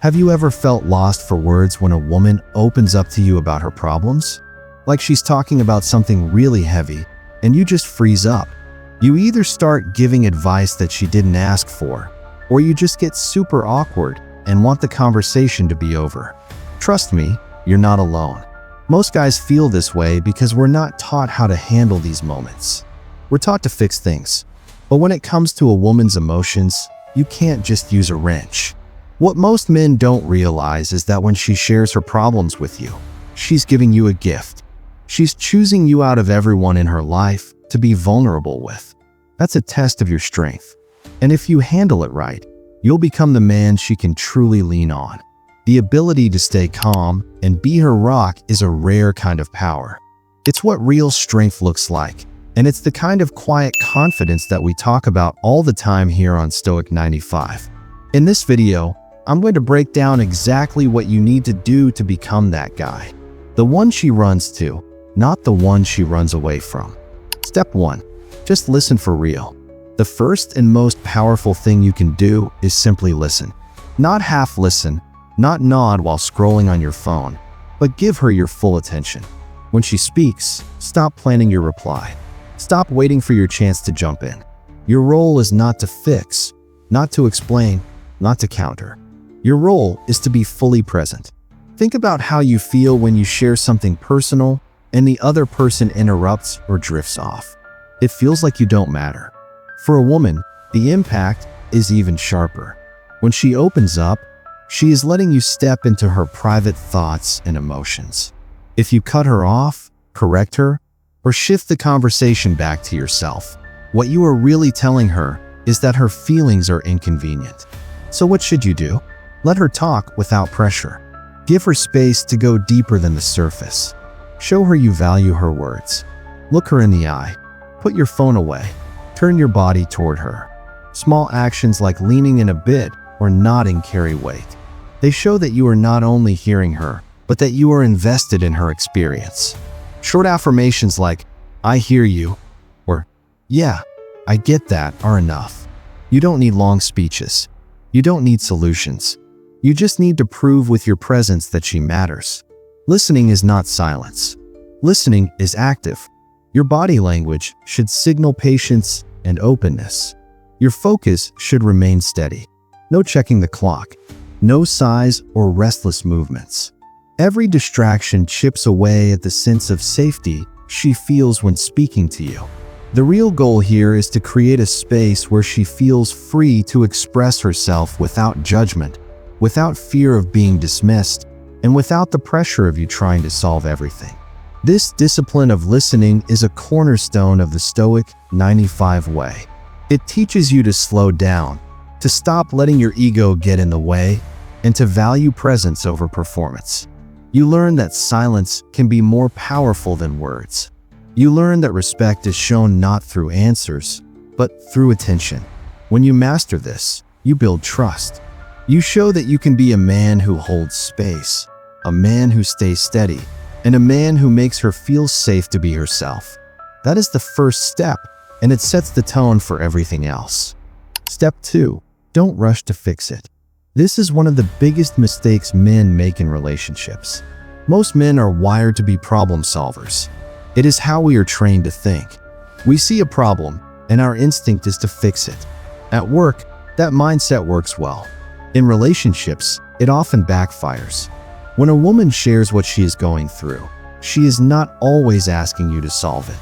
Have you ever felt lost for words when a woman opens up to you about her problems? Like she's talking about something really heavy, and you just freeze up. You either start giving advice that she didn't ask for, or you just get super awkward and want the conversation to be over. Trust me, you're not alone. Most guys feel this way because we're not taught how to handle these moments. We're taught to fix things. But when it comes to a woman's emotions, you can't just use a wrench. What most men don't realize is that when she shares her problems with you, she's giving you a gift. She's choosing you out of everyone in her life to be vulnerable with. That's a test of your strength. And if you handle it right, you'll become the man she can truly lean on. The ability to stay calm and be her rock is a rare kind of power. It's what real strength looks like, and it's the kind of quiet confidence that we talk about all the time here on Stoic 95. In this video, I'm going to break down exactly what you need to do to become that guy. The one she runs to, not the one she runs away from. Step 1. Just listen for real. The first and most powerful thing you can do is simply listen. Not half listen, not nod while scrolling on your phone, but give her your full attention. When she speaks, stop planning your reply. Stop waiting for your chance to jump in. Your role is not to fix, not to explain, not to counter. Your role is to be fully present. Think about how you feel when you share something personal and the other person interrupts or drifts off. It feels like you don't matter. For a woman, the impact is even sharper. When she opens up, she is letting you step into her private thoughts and emotions. If you cut her off, correct her, or shift the conversation back to yourself, what you are really telling her is that her feelings are inconvenient. So what should you do? Let her talk without pressure. Give her space to go deeper than the surface. Show her you value her words. Look her in the eye. Put your phone away. Turn your body toward her. Small actions like leaning in a bit or nodding carry weight. They show that you are not only hearing her, but that you are invested in her experience. Short affirmations like, "I hear you," or "Yeah, I get that," are enough. You don't need long speeches. You don't need solutions. You just need to prove with your presence that she matters. Listening is not silence. Listening is active. Your body language should signal patience and openness. Your focus should remain steady. No checking the clock. No sighs or restless movements. Every distraction chips away at the sense of safety she feels when speaking to you. The real goal here is to create a space where she feels free to express herself without judgment, without fear of being dismissed, and without the pressure of you trying to solve everything. This discipline of listening is a cornerstone of the Stoic 95 way. It teaches you to slow down, to stop letting your ego get in the way, and to value presence over performance. You learn that silence can be more powerful than words. You learn that respect is shown not through answers, but through attention. When you master this, you build trust. You show that you can be a man who holds space, a man who stays steady, and a man who makes her feel safe to be herself. That is the first step, and it sets the tone for everything else. Step 2. Don't rush to fix it. This is one of the biggest mistakes men make in relationships. Most men are wired to be problem solvers. It is how we are trained to think. We see a problem, and our instinct is to fix it. At work, that mindset works well. In relationships, it often backfires. When a woman shares what she is going through, she is not always asking you to solve it.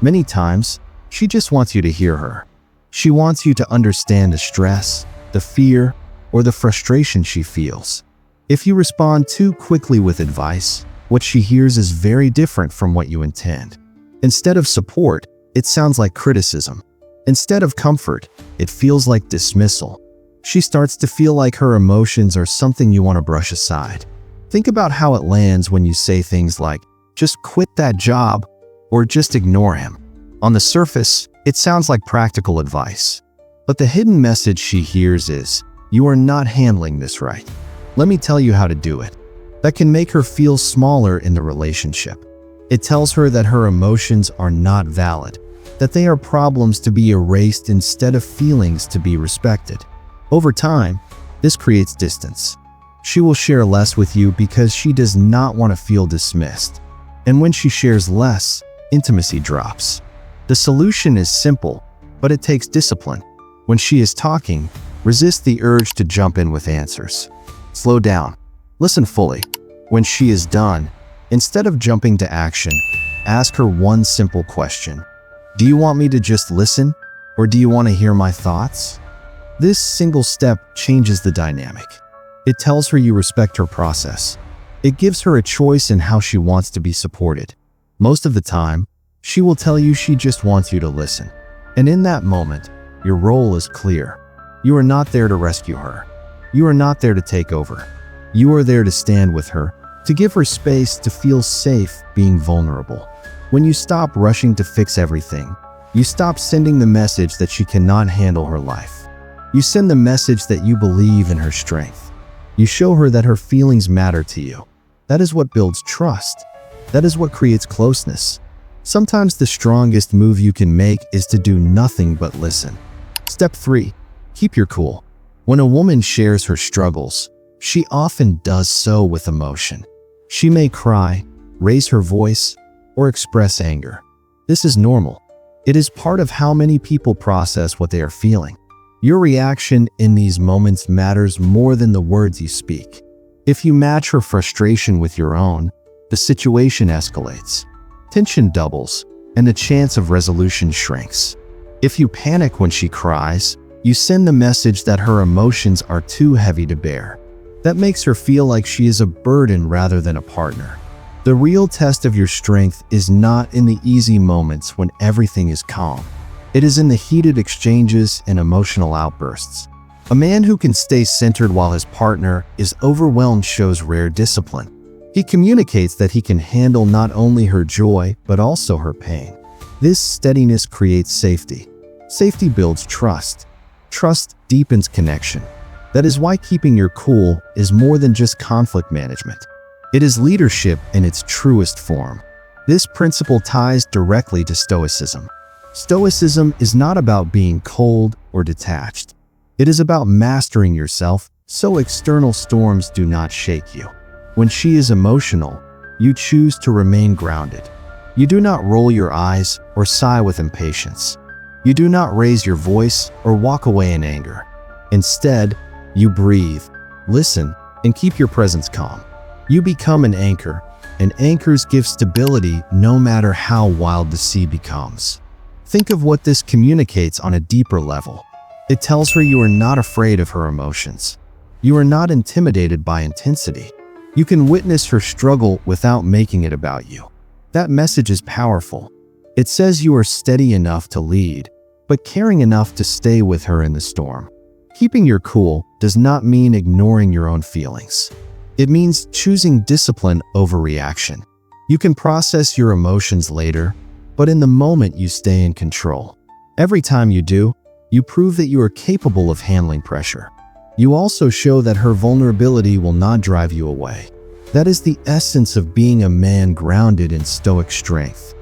Many times, she just wants you to hear her. She wants you to understand the stress, the fear, or the frustration she feels. If you respond too quickly with advice, what she hears is very different from what you intend. Instead of support, it sounds like criticism. Instead of comfort, it feels like dismissal. She starts to feel like her emotions are something you want to brush aside. Think about how it lands when you say things like, "Just quit that job," or "Just ignore him." On the surface, it sounds like practical advice. But the hidden message she hears is, "You are not handling this right. Let me tell you how to do it." That can make her feel smaller in the relationship. It tells her that her emotions are not valid, that they are problems to be erased instead of feelings to be respected. Over time, this creates distance. She will share less with you because she does not want to feel dismissed. And when she shares less, intimacy drops. The solution is simple, but it takes discipline. When she is talking, resist the urge to jump in with answers. Slow down. Listen fully. When she is done, instead of jumping to action, ask her one simple question. Do you want me to just listen, or do you want to hear my thoughts? This single step changes the dynamic. It tells her you respect her process. It gives her a choice in how she wants to be supported. Most of the time, she will tell you she just wants you to listen. And in that moment, your role is clear. You are not there to rescue her. You are not there to take over. You are there to stand with her, to give her space to feel safe being vulnerable. When you stop rushing to fix everything, you stop sending the message that she cannot handle her life. You send the message that you believe in her strength. You show her that her feelings matter to you. That is what builds trust. That is what creates closeness. Sometimes the strongest move you can make is to do nothing but listen. Step 3. Keep your cool. When a woman shares her struggles, she often does so with emotion. She may cry, raise her voice, or express anger. This is normal. It is part of how many people process what they are feeling. Your reaction in these moments matters more than the words you speak. If you match her frustration with your own, the situation escalates. Tension doubles, and the chance of resolution shrinks. If you panic when she cries, you send the message that her emotions are too heavy to bear. That makes her feel like she is a burden rather than a partner. The real test of your strength is not in the easy moments when everything is calm. It is in the heated exchanges and emotional outbursts. A man who can stay centered while his partner is overwhelmed shows rare discipline. He communicates that he can handle not only her joy, but also her pain. This steadiness creates safety. Safety builds trust. Trust deepens connection. That is why keeping your cool is more than just conflict management. It is leadership in its truest form. This principle ties directly to Stoicism. Stoicism is not about being cold or detached. It is about mastering yourself so external storms do not shake you. When she is emotional, you choose to remain grounded. You do not roll your eyes or sigh with impatience. You do not raise your voice or walk away in anger. Instead, you breathe, listen, and keep your presence calm. You become an anchor, and anchors give stability no matter how wild the sea becomes. Think of what this communicates on a deeper level. It tells her you are not afraid of her emotions. You are not intimidated by intensity. You can witness her struggle without making it about you. That message is powerful. It says you are steady enough to lead, but caring enough to stay with her in the storm. Keeping your cool does not mean ignoring your own feelings. It means choosing discipline over reaction. You can process your emotions later, but in the moment you stay in control. Every time you do, you prove that you are capable of handling pressure. You also show that her vulnerability will not drive you away. That is the essence of being a man grounded in stoic strength.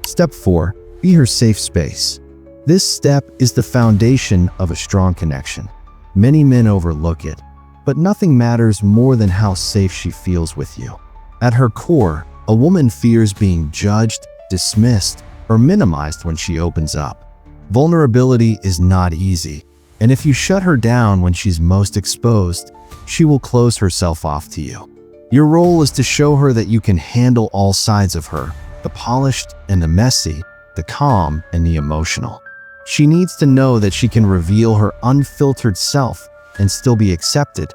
Step 4. Be her safe space. This step is the foundation of a strong connection. Many men overlook it, but nothing matters more than how safe she feels with you. At her core, a woman fears being judged, dismissed, or minimized when she opens up. Vulnerability is not easy, and if you shut her down when she's most exposed, she will close herself off to you. Your role is to show her that you can handle all sides of her, the polished and the messy, the calm and the emotional. She needs to know that she can reveal her unfiltered self and still be accepted.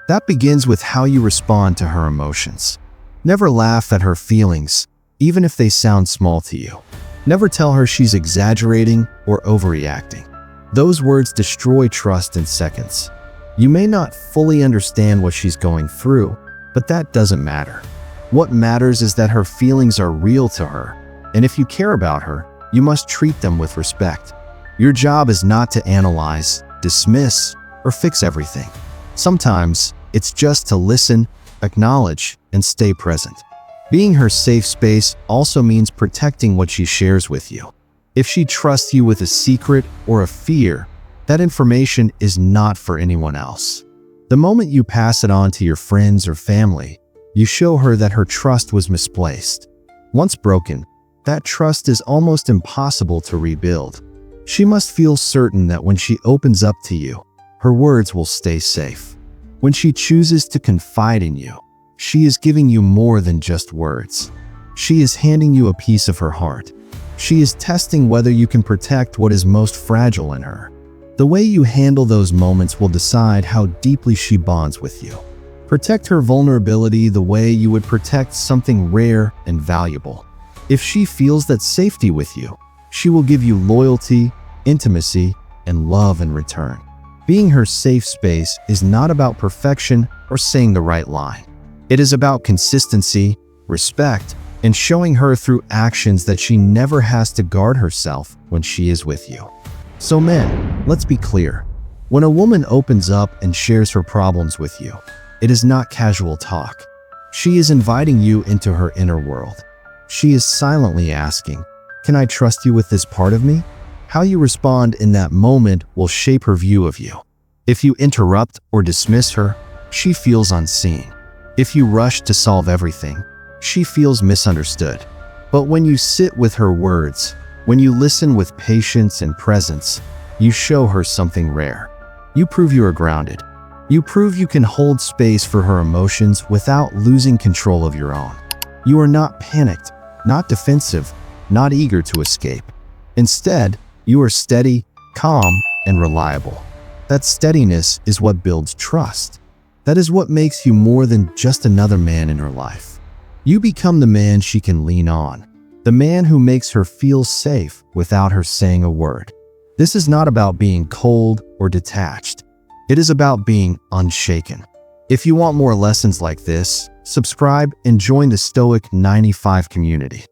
That begins with how you respond to her emotions. Never laugh at her feelings, even if they sound small to you. Never tell her she's exaggerating or overreacting. Those words destroy trust in seconds. You may not fully understand what she's going through, but that doesn't matter. What matters is that her feelings are real to her, and if you care about her, you must treat them with respect. Your job is not to analyze, dismiss, or fix everything. Sometimes, it's just to listen, acknowledge, and stay present. Being her safe space also means protecting what she shares with you. If she trusts you with a secret or a fear, that information is not for anyone else. The moment you pass it on to your friends or family, you show her that her trust was misplaced. Once broken, that trust is almost impossible to rebuild. She must feel certain that when she opens up to you, her words will stay safe. When she chooses to confide in you, she is giving you more than just words. She is handing you a piece of her heart. She is testing whether you can protect what is most fragile in her. The way you handle those moments will decide how deeply she bonds with you. Protect her vulnerability the way you would protect something rare and valuable. If she feels that safety with you, she will give you loyalty, intimacy, and love in return. Being her safe space is not about perfection or saying the right line. It is about consistency, respect, and showing her through actions that she never has to guard herself when she is with you. So men, let's be clear. When a woman opens up and shares her problems with you, it is not casual talk. She is inviting you into her inner world. She is silently asking, "Can I trust you with this part of me?" How you respond in that moment will shape her view of you. If you interrupt or dismiss her, she feels unseen. If you rush to solve everything, she feels misunderstood. But when you sit with her words, when you listen with patience and presence, you show her something rare. You prove you are grounded. You prove you can hold space for her emotions without losing control of your own. You are not panicked, not defensive, not eager to escape. Instead, you are steady, calm, and reliable. That steadiness is what builds trust. That is what makes you more than just another man in her life. You become the man she can lean on, the man who makes her feel safe without her saying a word. This is not about being cold or detached. It is about being unshaken. If you want more lessons like this, subscribe and join the Stoic 95 community.